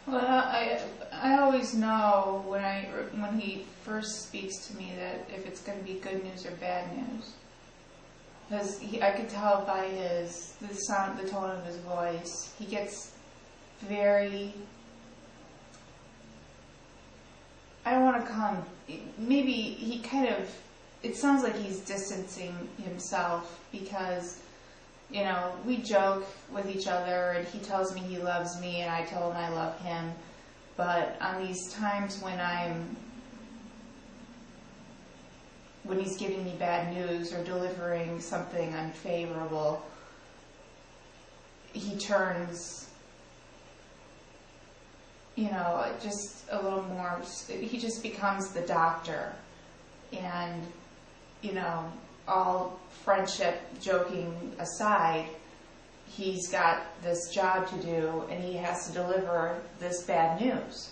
Well, I always know when he first speaks to me that if it's going to be good news or bad news, because I could tell by the sound, the tone of his voice. He gets very. I don't want to come. Maybe he kind of. It sounds like he's distancing himself because, we joke with each other, and he tells me he loves me, and I tell him I love him. But on these times when he's giving me bad news or delivering something unfavorable, he turns, just a little more, he just becomes the doctor. And, all friendship, joking aside, he's got this job to do, and he has to deliver this bad news.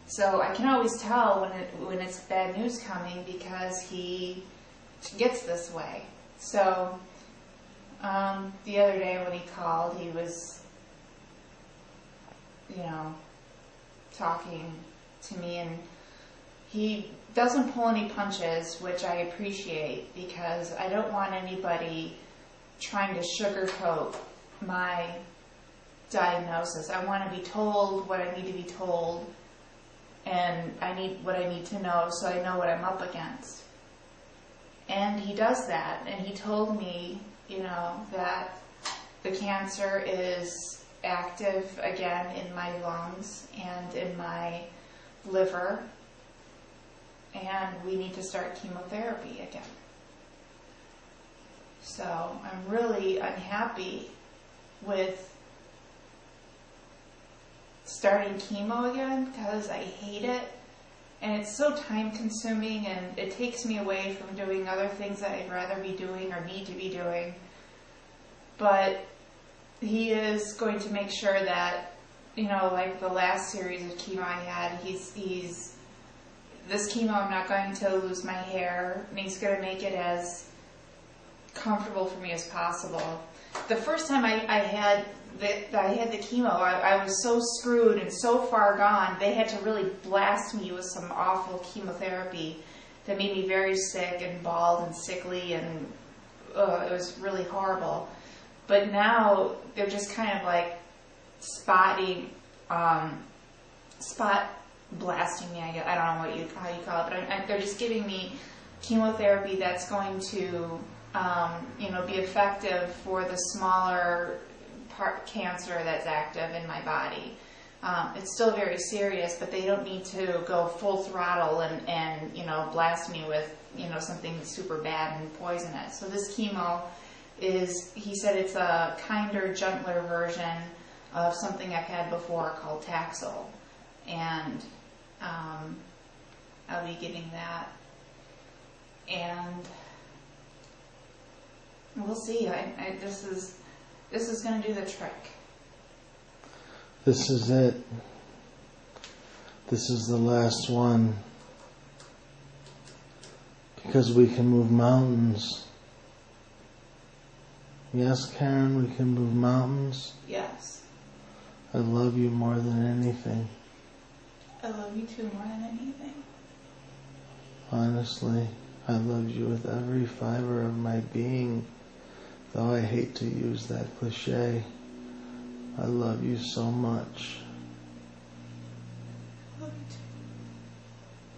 So I can always tell when it's bad news coming because he gets this way. So the other day when he called, he was, talking to me, and he doesn't pull any punches, which I appreciate because I don't want anybody trying to sugarcoat my diagnosis. I want to be told what I need to be told, and I need what I need to know so I know what I'm up against. And he does that, and he told me, that the cancer is active again in my lungs and in my liver, and we need to start chemotherapy again. So I'm really unhappy with starting chemo again because I hate it, and it's so time consuming, and it takes me away from doing other things that I'd rather be doing or need to be doing. But he is going to make sure that, like the last series of chemo I had, this chemo I'm not going to lose my hair, and he's going to make it as comfortable for me as possible. The first time I had the chemo, I was so screwed and so far gone. They had to really blast me with some awful chemotherapy that made me very sick and bald and sickly, and it was really horrible. But now they're just kind of like spot blasting me. I don't know how you call it, but they're just giving me chemotherapy that's going to be effective for the smaller part cancer that's active in my body. It's still very serious, but they don't need to go full throttle and blast me with something super bad and poison it. So this chemo he said it's a kinder, gentler version of something I've had before called Taxol, and I'll be getting that, and we'll see. This is going to do the trick. This is it. This is the last one. Because we can move mountains. Yes, Karen, we can move mountains. Yes. I love you more than anything. I love you too more than anything. Honestly, I love you with every fiber of my being. Though I hate to use that cliche, I love you so much. I love you too.